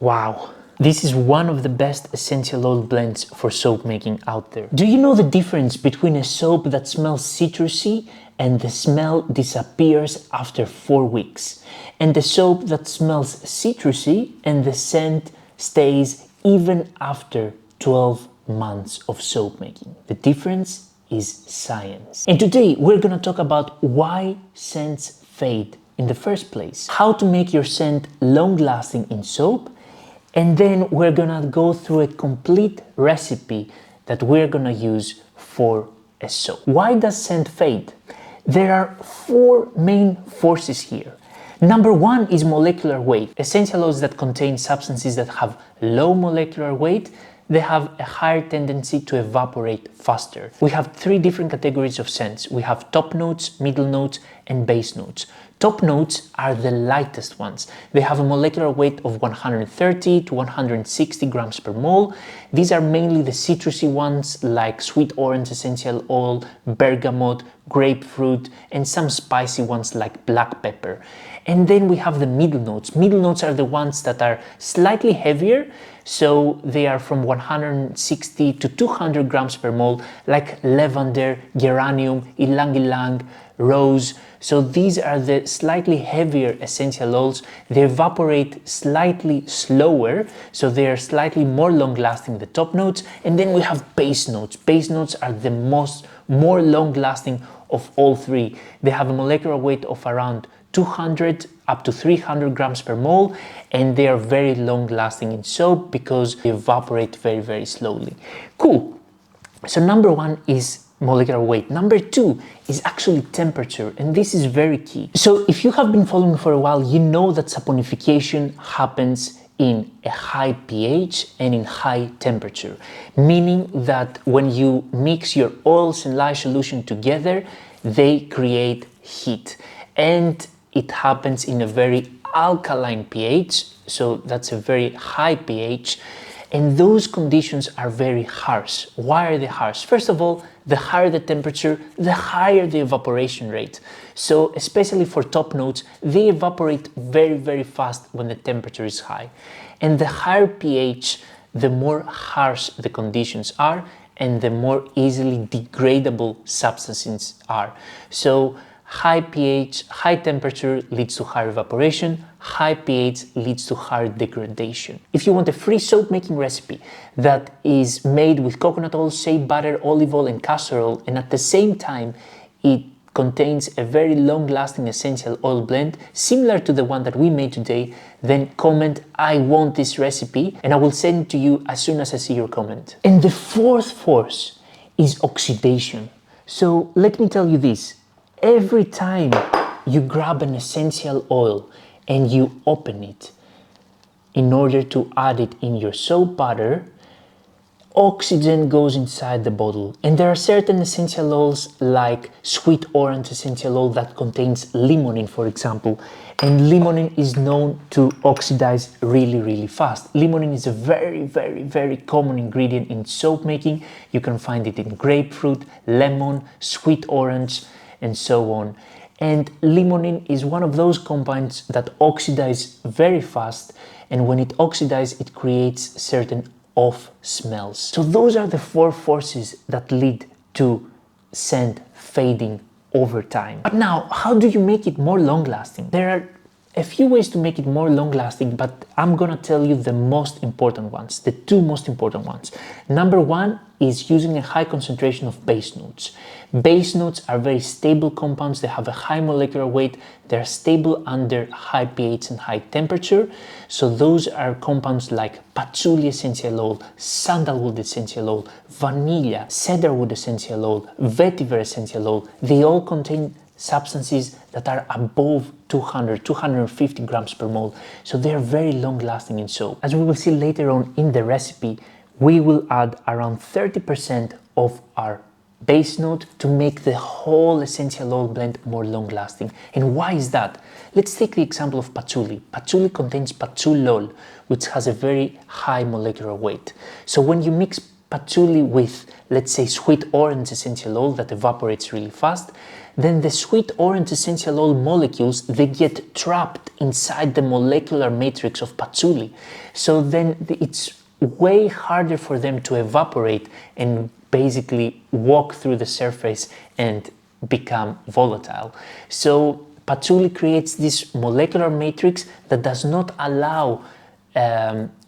Wow. This is one of the best essential oil blends for soap making out there. Do you know the difference between a soap that smells citrusy and the smell disappears after 4 weeks, and the soap that smells citrusy and the scent stays even after 12 months of soap making? The difference is science. And today we're gonna talk about why scents fade in the first place, how to make your scent long-lasting in soap, and then we're gonna go through a complete recipe that we're gonna use for a soap. Why does scent fade? There are 4 main forces here. Number 1 is molecular weight. Essential oils that contain substances that have low molecular weight, they have a higher tendency to evaporate faster. We have 3 different categories of scents. We have top notes, middle notes, and base notes. Top notes are the lightest ones. They have a molecular weight of 130 to 160 grams per mole. These are mainly the citrusy ones like sweet orange essential oil, bergamot, grapefruit, and some spicy ones like black pepper. And then we have the middle notes. Middle notes are the ones that are slightly heavier, so they are from 160 to 200 grams per mole, like lavender, geranium, ylang ylang, rose. So these are the slightly heavier essential oils. They evaporate slightly slower, so they are slightly more long-lasting, the top notes. And then we have base notes. Base notes are the more long-lasting of all 3. They have a molecular weight of around 200 up to 300 grams per mole, and they are very long-lasting in soap because they evaporate very, very slowly. Cool. So number 1 is molecular weight. Number 2 is actually temperature, and this is very key. So if you have been following for a while, you know that saponification happens in a high pH and in high temperature, meaning that when you mix your oils and lye solution together, they create heat, and it happens in a very alkaline pH, so that's a very high pH. And those conditions are very harsh. Why are they harsh? First of all, the higher the temperature, the higher the evaporation rate. So especially for top notes, they evaporate very, very fast when the temperature is high. And the higher pH, the more harsh the conditions are and the more easily degradable substances are. So high pH, high temperature leads to higher evaporation, high pH leads to higher degradation. If you want a free soap making recipe that is made with coconut oil, shea butter, olive oil and castor oil, and at the same time it contains a very long-lasting essential oil blend similar to the one that we made today, then comment "I want this recipe" and I will send it to you as soon as I see your comment. And the 4th force is oxidation. So let me tell you this. Every time you grab an essential oil and you open it in order to add it in your soap butter, oxygen goes inside the bottle. And there are certain essential oils like sweet orange essential oil that contains limonene, for example. And limonene is known to oxidize really, really fast. Limonene is a very, very, very common ingredient in soap making. You can find it in grapefruit, lemon, sweet orange, and so on. And limonene is one of those compounds that oxidize very fast, and when it oxidizes, it creates certain off smells. So those are the 4 forces that lead to scent fading over time. But now, how do you make it more long-lasting? There are a few ways to make it more long-lasting, but I'm gonna tell you the most important ones, the 2 most important ones. Number 1 is using a high concentration of base notes. Base notes are very stable compounds. They have a high molecular weight. They're stable under high pH and high temperature. So those are compounds like patchouli essential oil, sandalwood essential oil, vanilla, cedarwood essential oil, vetiver essential oil. They all contain substances that are above 250 grams per mole. So they're very long lasting in soap. As we will see later on in the recipe, we will add around 30% of our base note to make the whole essential oil blend more long lasting. And why is that? Let's take the example of patchouli. Patchouli contains patchoulol, which has a very high molecular weight. So when you mix patchouli with, let's say, sweet orange essential oil that evaporates really fast, then the sweet orange essential oil molecules, they get trapped inside the molecular matrix of patchouli. So then it's way harder for them to evaporate and basically walk through the surface and become volatile. So patchouli creates this molecular matrix that does not allow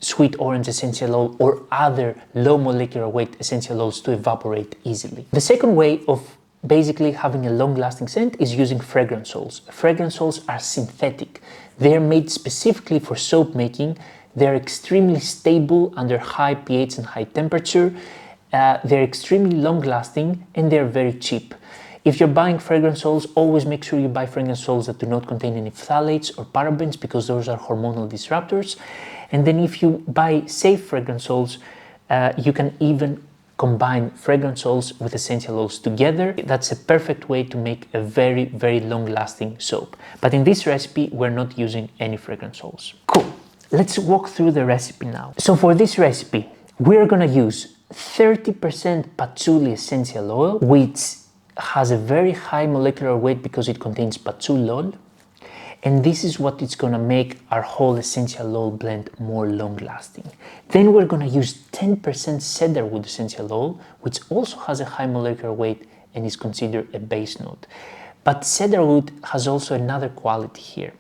sweet orange essential oil or other low molecular weight essential oils to evaporate easily. The second way of basically having a long-lasting scent is using fragrance oils. Fragrance oils are synthetic. They're made specifically for soap making. They're extremely stable under high pH and high temperature. They're extremely long-lasting and they're very cheap. If you're buying fragrance oils, always make sure you buy fragrance oils that do not contain any phthalates or parabens, because those are hormonal disruptors. And then if you buy safe fragrance oils, you can even combine fragrance oils with essential oils together. That's a perfect way to make a very, very long-lasting soap. But in this recipe, we're not using any fragrance oils. Cool. Let's walk through the recipe now. So for this recipe, we're gonna use 30% patchouli essential oil, which has a very high molecular weight because it contains patchouli, and this is what it's gonna make our whole essential oil blend more long lasting. Then we're gonna use 10% cedarwood essential oil, which also has a high molecular weight and is considered a base note. But cedarwood has also another quality here.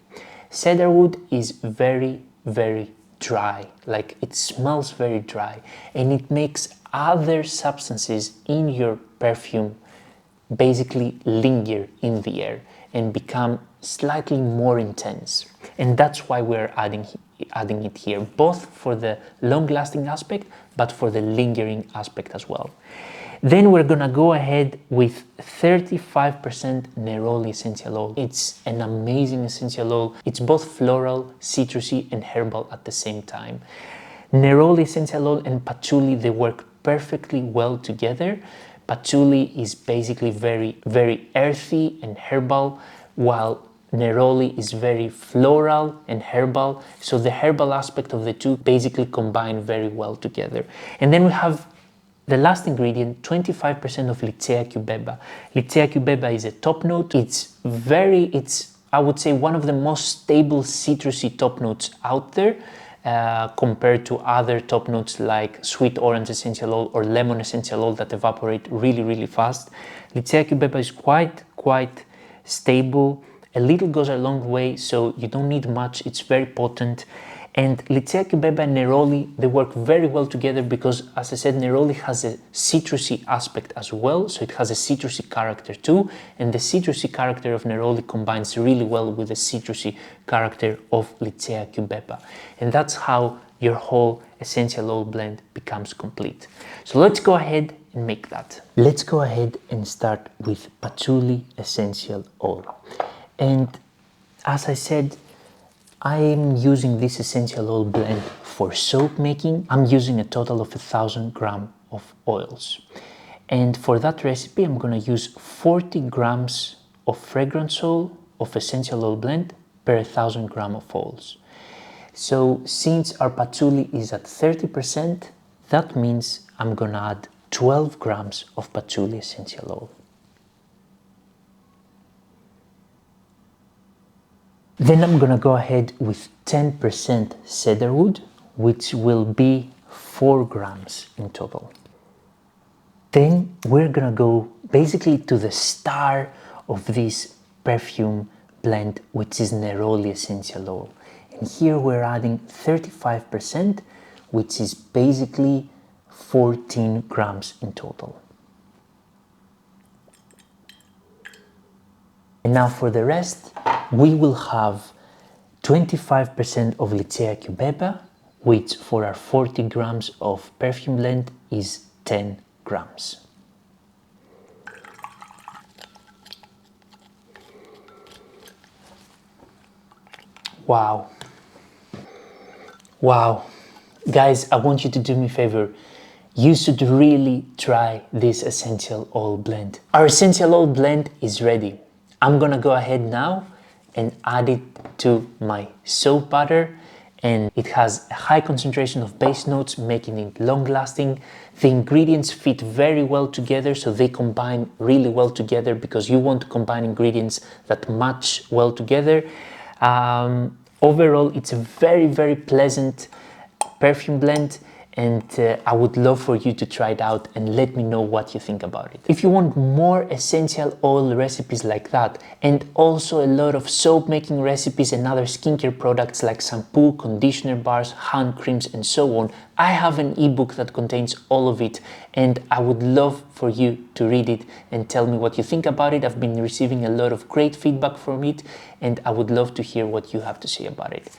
Cedarwood is very, very dry, like it smells very dry, and it makes other substances in your perfume basically linger in the air and become slightly more intense. And that's why we're adding it here, both for the long-lasting aspect, but for the lingering aspect as well. Then we're gonna go ahead with 35% neroli essential oil. It's an amazing essential oil. It's both floral, citrusy, and herbal at the same time. Neroli essential oil and patchouli, they work perfectly well together. Patchouli is basically very, very earthy and herbal, while neroli is very floral and herbal. So the herbal aspect of the two basically combine very well together. And then we have the last ingredient, 25% of litsea cubeba. Litsea cubeba is a top note. It's I would say, one of the most stable citrusy top notes out there. Compared to other top notes like sweet orange essential oil or lemon essential oil that evaporate really, really fast. Litsea cubeba is quite stable. A little goes a long way, so you don't need much. It's very potent. And litsea cubeba and neroli, they work very well together because, as I said, neroli has a citrusy aspect as well, so it has a citrusy character too, and the citrusy character of neroli combines really well with the citrusy character of litsea cubeba. And that's how your whole essential oil blend becomes complete. So let's go ahead and make that. Let's go ahead and start with patchouli essential oil. And as I said, I'm using this essential oil blend for soap making. I'm using a total of 1,000 grams of oils. And for that recipe, I'm gonna use 40 grams of fragrance oil of essential oil blend per 1,000 grams of oils. So since our patchouli is at 30%, that means I'm gonna add 12 grams of patchouli essential oil. Then I'm gonna go ahead with 10% cedarwood, which will be 4 grams in total. Then we're gonna go basically to the star of this perfume blend, which is neroli essential oil. And here we're adding 35%, which is basically 14 grams in total. And now for the rest, we will have 25% of litsea cubeba, which for our 40 grams of perfume blend is 10 grams. Wow. Wow. Guys, I want you to do me a favor. You should really try this essential oil blend. Our essential oil blend is ready. I'm gonna go ahead now and add it to my soap butter and it has a high concentration of base notes, making it long lasting. The ingredients fit very well together, so they combine really well together because you want to combine ingredients that match well together. Overall, it's a very pleasant perfume blend, and I would love for you to try it out and let me know what you think about it. If you want more essential oil recipes like that, and also a lot of soap making recipes and other skincare products like shampoo, conditioner bars, hand creams, and so on, I have an ebook that contains all of it, and I would love for you to read it and tell me what you think about it. I've been receiving a lot of great feedback from it, and I would love to hear what you have to say about it.